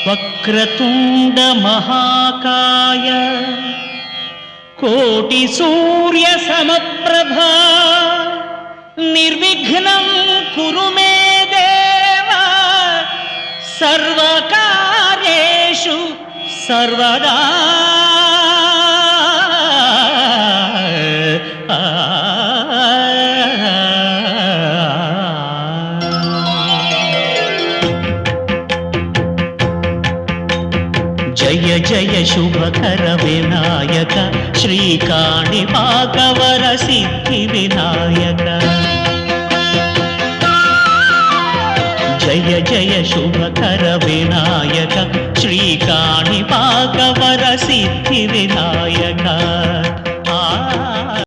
వక్రతుండ మహాకాయ కోటి సూర్య సమప్రభా నిర్విఘ్నం కురు మే దేవ సర్వకార్యేషు సర్వదా. జయ జయ శుభకర వినాయక శ్రీకాణిపాకవర సిద్ధి వినాయక. జయ జయ శుభకర వినాయక శ్రీకాణిపాకవర సిద్ధి వినాయక.